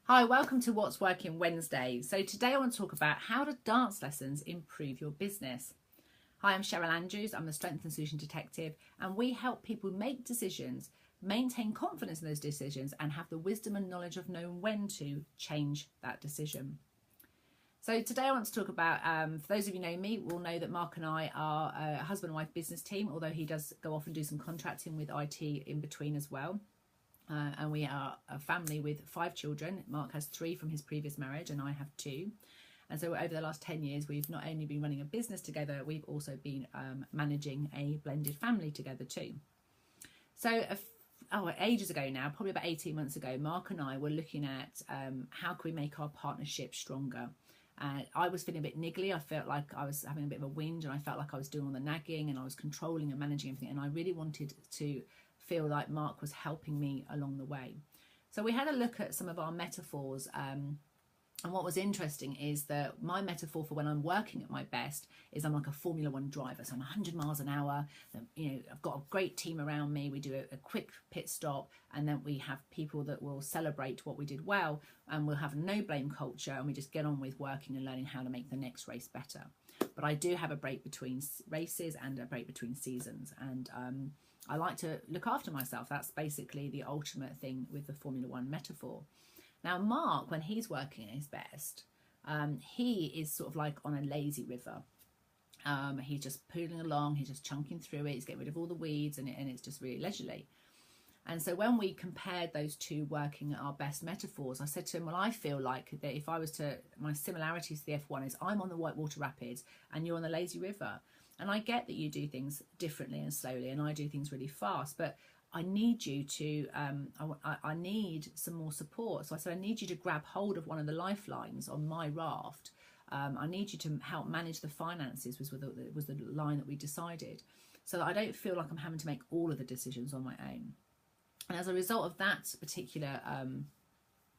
Hi, welcome to What's Working Wednesday. So today I want to talk about how do dance lessons improve your business. Hi, I'm Cheryl Andrews. I'm the Strength and Solution Detective, and we help people make decisions, maintain confidence in those decisions, and have the wisdom and knowledge of knowing when to change that decision. So today I want to talk about, for those of you who know me, will know that Mark and I are a husband and wife business team, although he does go off and do some contracting with IT in between as well. And we are a family with 5 children. Mark has 3 from his previous marriage and I have 2. And so over the last 10 years, we've not only been running a business together, we've also been managing a blended family together too. So ages ago now, probably about 18 months ago, Mark and I were looking at how can we make our partnership stronger. I was feeling a bit niggly. I felt like I was having a bit of a whinge and I felt like I was doing all the nagging and I was controlling and managing everything. And I really wanted to feel like Mark was helping me along the way. So we had a look at some of our metaphors. And what was interesting is that my metaphor for when I'm working at my best is I'm like a Formula One driver. So I'm 100 miles an hour. I've got a great team around me. We do a quick pit stop, and then we have people that will celebrate what we did well, and we'll have a no blame culture, and we just get on with working and learning how to make the next race better. But I do have a break between races and a break between seasons, and I like to look after myself. That's basically the ultimate thing with the Formula One metaphor. Now, Mark, when he's working at his best, he is sort of like on a lazy river. He's just pulling along, he's just chunking through it, he's getting rid of all the weeds, and it's just really leisurely. And so when we compared those two working at our best metaphors, I said to him, well, I feel like that if I was to, my similarities to the F1 is I'm on the Whitewater Rapids and you're on the lazy river. And I get that you do things differently and slowly, and I do things really fast, but I need you to, I need some more support. So I said, I need you to grab hold of one of the lifelines on my raft. I need you to help manage the finances, was the line that we decided, so that I don't feel like I'm having to make all of the decisions on my own. And as a result of that particular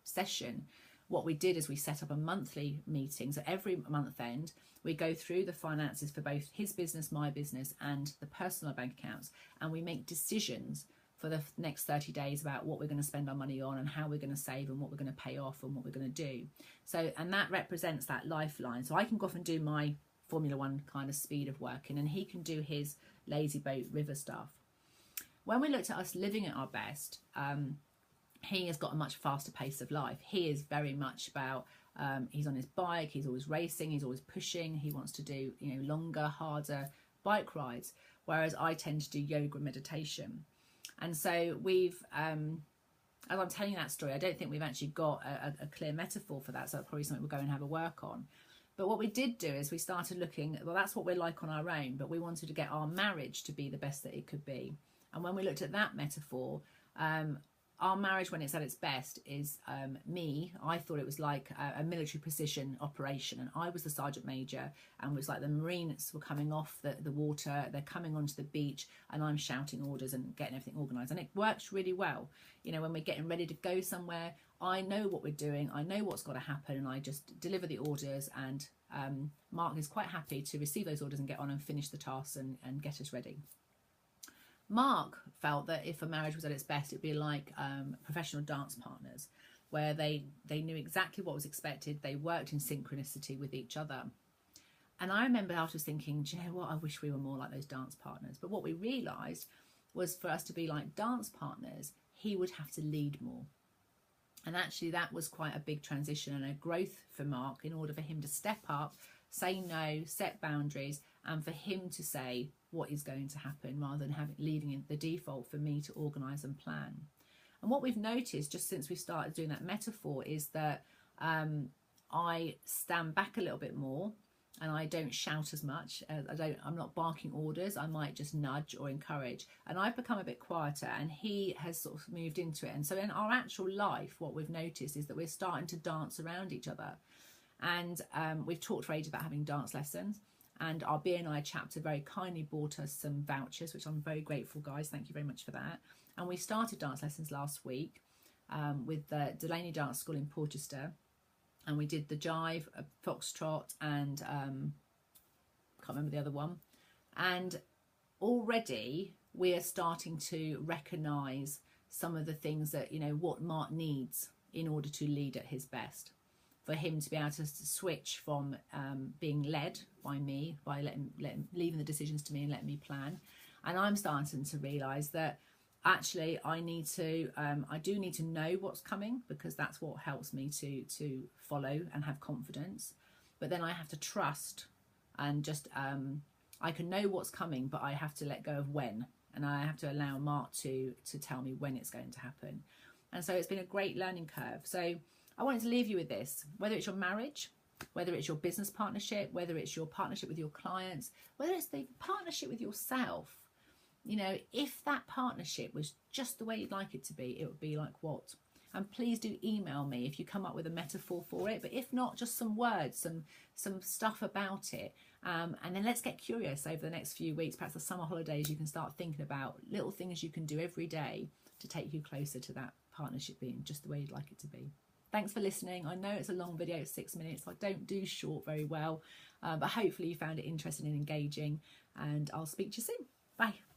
session, what we did is we set up a monthly meeting. So every month end, we go through the finances for both his business, my business, and the personal bank accounts. And we make decisions for the next 30 days about what we're going to spend our money on and how we're going to save and what we're going to pay off and what we're going to do. So, and that represents that lifeline. So I can go off and do my Formula One kind of speed of working, and he can do his lazy boat river stuff. When we looked at us living at our best, he has got a much faster pace of life. He is very much about, he's on his bike, he's always racing, he's always pushing, he wants to do, longer, harder bike rides, whereas I tend to do yoga and meditation. And so we've, as I'm telling you that story, I don't think we've actually got a clear metaphor for that, so that's probably something we'll go and have a work on. But what we did do is we started looking, well, that's what we're like on our own, but we wanted to get our marriage to be the best that it could be. And when we looked at that metaphor, our marriage, when it's at its best, is I thought it was like a military precision operation, and I was the sergeant major, and it was like the Marines were coming off the water, they're coming onto the beach, and I'm shouting orders and getting everything organised, and it works really well. When we're getting ready to go somewhere, I know what we're doing, I know what's got to happen, and I just deliver the orders, and Mark is quite happy to receive those orders and get on and finish the tasks and get us ready. Mark felt that if a marriage was at its best, it'd be like professional dance partners, where they knew exactly what was expected, they worked in synchronicity with each other. And I remember afterwards thinking, do you know what, I wish we were more like those dance partners. But what we realised was for us to be like dance partners, he would have to lead more. And actually that was quite a big transition and a growth for Mark, in order for him to step up, say no, set boundaries, and for him to say what is going to happen, rather than leaving in the default for me to organise and plan. And what we've noticed just since we started doing that metaphor is that I stand back a little bit more, and I don't shout as much. I'm not barking orders. I might just nudge or encourage, and I've become a bit quieter, and he has sort of moved into it. And so in our actual life, what we've noticed is that we're starting to dance around each other. And we've talked for ages about having dance lessons, and our BNI chapter very kindly bought us some vouchers, which I'm very grateful, guys. Thank you very much for that. And we started dance lessons last week with the Delaney Dance School in Porchester, and we did the jive, foxtrot, and can't remember the other one. And already we are starting to recognise some of the things that, what Mark needs in order to lead at his best. For him to be able to switch from being led by me, by leaving the decisions to me and letting me plan. And I'm starting to realise that actually I do need to know what's coming, because that's what helps me to follow and have confidence. But then I have to trust, and just I can know what's coming, but I have to let go of when, and I have to allow Mark to tell me when it's going to happen. And so it's been a great learning curve. So I wanted to leave you with this, whether it's your marriage, whether it's your business partnership, whether it's your partnership with your clients, whether it's the partnership with yourself. You know, if that partnership was just the way you'd like it to be, it would be like what? And please do email me if you come up with a metaphor for it. But if not, just some words, some stuff about it. And then let's get curious over the next few weeks, perhaps the summer holidays. You can start thinking about little things you can do every day to take you closer to that partnership being just the way you'd like it to be. Thanks for listening. I know it's a long video, it's 6 minutes. I don't do short very well, but hopefully you found it interesting and engaging, and I'll speak to you soon. Bye.